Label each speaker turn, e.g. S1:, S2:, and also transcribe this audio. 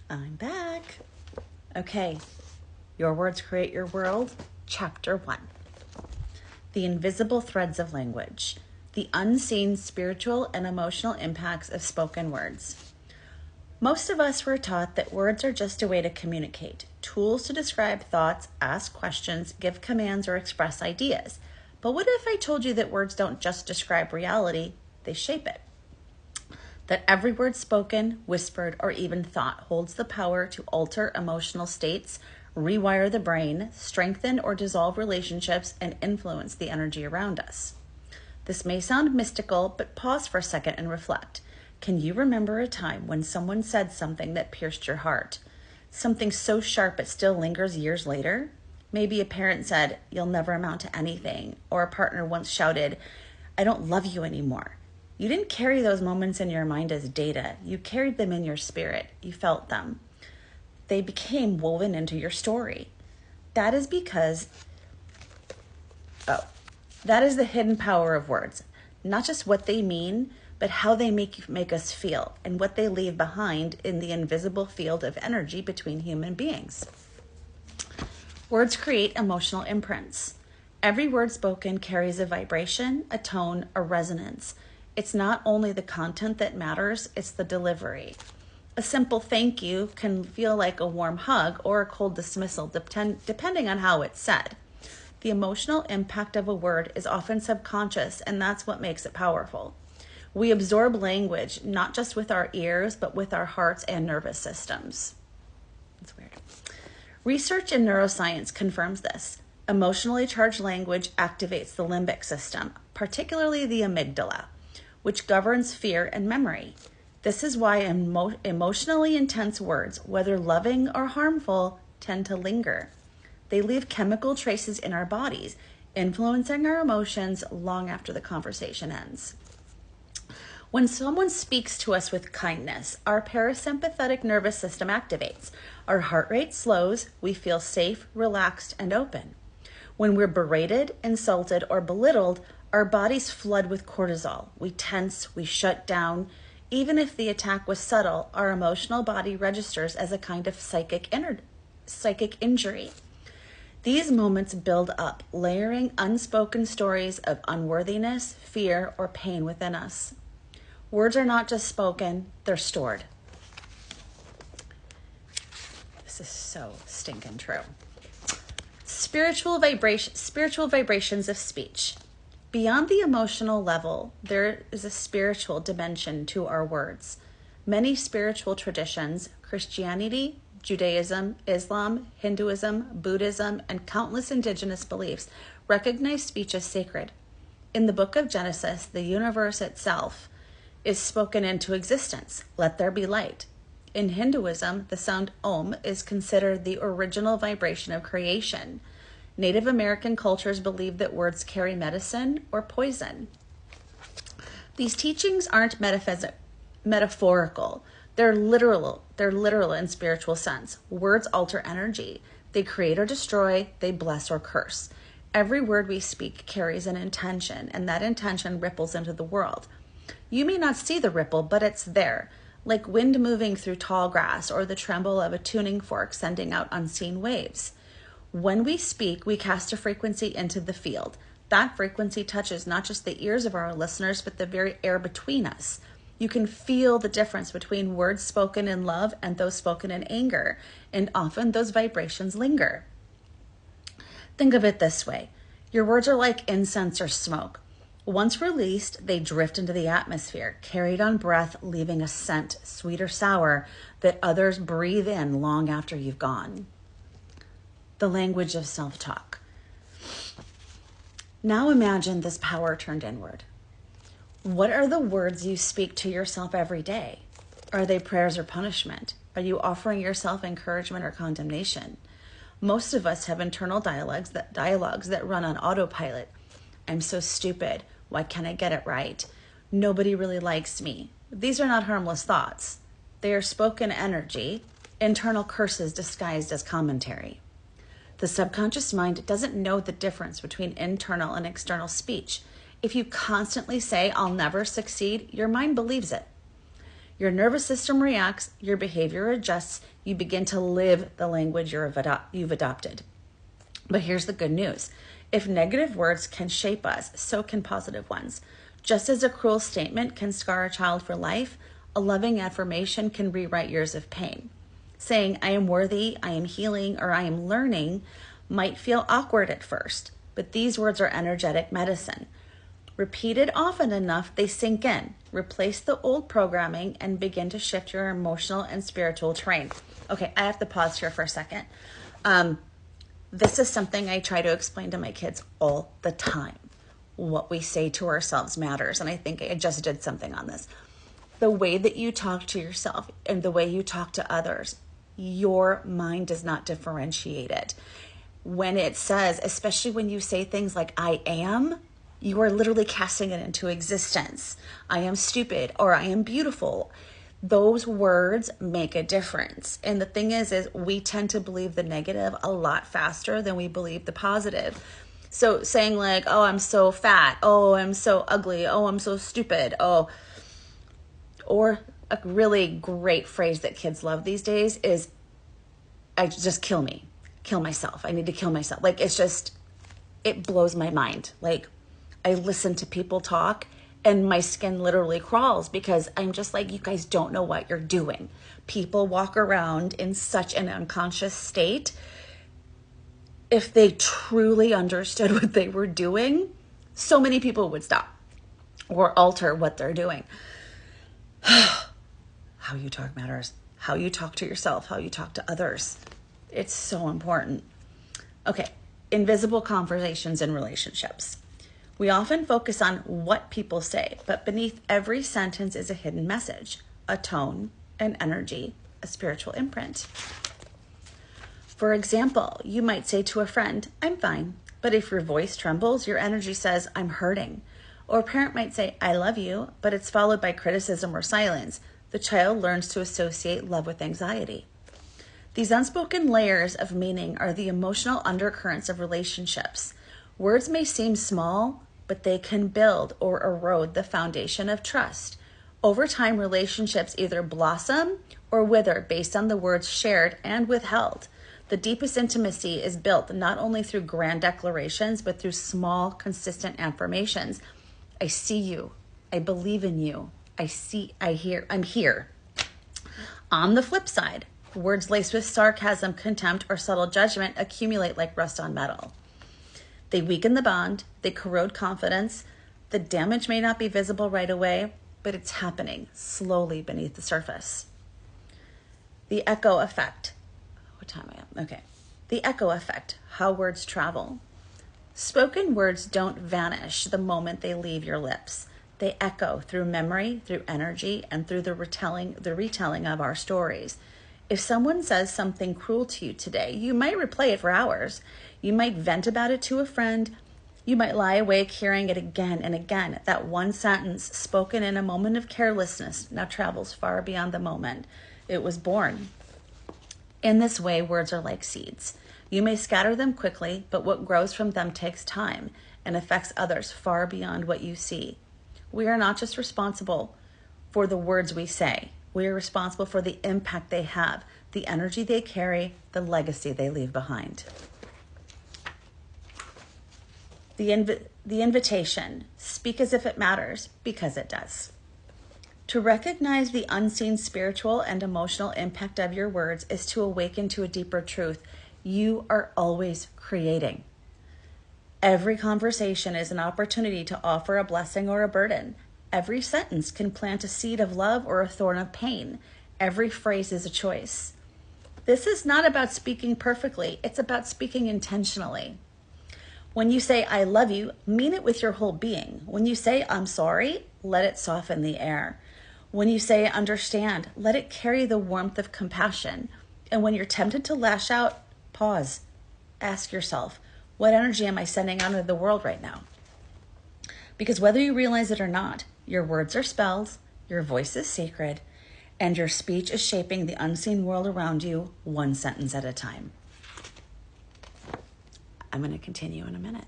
S1: I'm back. Okay, Your Words Create Your World, Chapter 1. The Invisible Threads of Language, the unseen spiritual and emotional impacts of spoken words. Most of us were taught that words are just a way to communicate, tools to describe thoughts, ask questions, give commands, or express ideas. But what if I told you that words don't just describe reality, they shape it? That every word spoken, whispered, or even thought holds the power to alter emotional states, rewire the brain, strengthen or dissolve relationships, and influence the energy around us. This may sound mystical, but pause for a second and reflect. Can you remember a time when someone said something that pierced your heart? Something so sharp it still lingers years later? Maybe a parent said, "You'll never amount to anything," or a partner once shouted, "I don't love you anymore." You didn't carry those moments in your mind as data. You carried them in your spirit. You felt them. They became woven into your story. That is the hidden power of words. Not just what they mean, but how they make us feel and what they leave behind in the invisible field of energy between human beings. Words create emotional imprints. Every word spoken carries a vibration, a tone, a resonance. It's not only the content that matters, it's the delivery. A simple thank you can feel like a warm hug or a cold dismissal, depending on how it's said. The emotional impact of a word is often subconscious, and that's what makes it powerful. We absorb language, not just with our ears, but with our hearts and nervous systems. It's weird. Research in neuroscience confirms this. Emotionally charged language activates the limbic system, particularly the amygdala, which governs fear and memory. This is why emotionally intense words, whether loving or harmful, tend to linger. They leave chemical traces in our bodies, influencing our emotions long after the conversation ends. When someone speaks to us with kindness, our parasympathetic nervous system activates. Our heart rate slows, we feel safe, relaxed, and open. When we're berated, insulted, or belittled, our bodies flood with cortisol. We tense, we shut down. Even if the attack was subtle, our emotional body registers as a kind of psychic injury. These moments build up, layering unspoken stories of unworthiness, fear, or pain within us. Words are not just spoken, they're stored. This is so stinking true. Spiritual vibrations of speech. Beyond the emotional level, there is a spiritual dimension to our words. Many spiritual traditions, Christianity, Judaism, Islam, Hinduism, Buddhism, and countless indigenous beliefs recognize speech as sacred. In the book of Genesis, the universe itself is spoken into existence. Let there be light. In Hinduism, the sound Om is considered the original vibration of creation. Native American cultures believe that words carry medicine or poison. These teachings aren't metaphorical. They're literal in spiritual sense. Words alter energy. They create or destroy, they bless or curse. Every word we speak carries an intention, and that intention ripples into the world. You may not see the ripple, but it's there, like wind moving through tall grass or the tremble of a tuning fork sending out unseen waves. When we speak, we cast a frequency into the field. That frequency touches not just the ears of our listeners, but the very air between us. You can feel the difference between words spoken in love and those spoken in anger, and often those vibrations linger. Think of it this way. Your words are like incense or smoke. Once released, they drift into the atmosphere, carried on breath, leaving a scent, sweet or sour, that others breathe in long after you've gone. The language of self-talk. Now imagine this power turned inward. What are the words you speak to yourself every day? Are they prayers or punishment? Are you offering yourself encouragement or condemnation? Most of us have internal dialogues that run on autopilot. I'm so stupid. Why can't I get it right? Nobody really likes me. These are not harmless thoughts. They are spoken energy, internal curses disguised as commentary. The subconscious mind doesn't know the difference between internal and external speech. If you constantly say, "I'll never succeed," your mind believes it. Your nervous system reacts, your behavior adjusts, you begin to live the language you've adopted. But here's the good news. If negative words can shape us, so can positive ones. Just as a cruel statement can scar a child for life, a loving affirmation can rewrite years of pain. Saying, I am worthy, I am healing, or I am learning might feel awkward at first, but these words are energetic medicine. Repeated often enough, they sink in, replace the old programming, and begin to shift your emotional and spiritual terrain. Okay, I have to pause here for a second. This is something I try to explain to my kids all the time. What we say to ourselves matters, and I think I just did something on this. The way that you talk to yourself and the way you talk to others, your mind does not differentiate it. When it says, especially when you say things like, I am, you are literally casting it into existence. I am stupid, or I am beautiful. Those words make a difference. And the thing is we tend to believe the negative a lot faster than we believe the positive. So saying like, oh, I'm so fat. Oh, I'm so ugly. Oh, I'm so stupid. Oh, or a really great phrase that kids love these days is, I just kill me. Kill myself. I need to kill myself. Like, it blows my mind. Like, I listen to people talk and my skin literally crawls because I'm just like, you guys don't know what you're doing. People walk around in such an unconscious state. If they truly understood what they were doing, so many people would stop or alter what they're doing. How you talk matters. How you talk to yourself, how you talk to others. It's so important. Okay, invisible conversations in relationships. We often focus on what people say, but beneath every sentence is a hidden message, a tone, an energy, a spiritual imprint. For example, you might say to a friend, I'm fine, but if your voice trembles, your energy says, I'm hurting. Or a parent might say, I love you, but it's followed by criticism or silence. The child learns to associate love with anxiety. These unspoken layers of meaning are the emotional undercurrents of relationships. Words may seem small, but they can build or erode the foundation of trust. Over time, relationships either blossom or wither based on the words shared and withheld. The deepest intimacy is built not only through grand declarations, but through small, consistent affirmations. I see you. I believe in you. I'm here. On the flip side, words laced with sarcasm, contempt, or subtle judgment accumulate like rust on metal. They weaken the bond, they corrode confidence. The damage may not be visible right away, but it's happening slowly beneath the surface. The echo effect. What time am I at? Okay. The echo effect, how words travel. Spoken words don't vanish the moment they leave your lips. They echo through memory, through energy, and through the retelling of our stories. If someone says something cruel to you today, you might replay it for hours. You might vent about it to a friend. You might lie awake hearing it again and again. That one sentence spoken in a moment of carelessness now travels far beyond the moment it was born. In this way, words are like seeds. You may scatter them quickly, but what grows from them takes time and affects others far beyond what you see. We are not just responsible for the words we say. We are responsible for the impact they have, the energy they carry, the legacy they leave behind. The invitation, speak as if it matters, because it does. To recognize the unseen spiritual and emotional impact of your words is to awaken to a deeper truth. You are always creating. Every conversation is an opportunity to offer a blessing or a burden. Every sentence can plant a seed of love or a thorn of pain. Every phrase is a choice. This is not about speaking perfectly. It's about speaking intentionally. When you say, I love you, mean it with your whole being. When you say, I'm sorry, let it soften the air. When you say, understand, let it carry the warmth of compassion. And when you're tempted to lash out, pause. Ask yourself, what energy am I sending out into the world right now? Because whether you realize it or not, your words are spells, your voice is sacred, and your speech is shaping the unseen world around you one sentence at a time. I'm going to continue in a minute.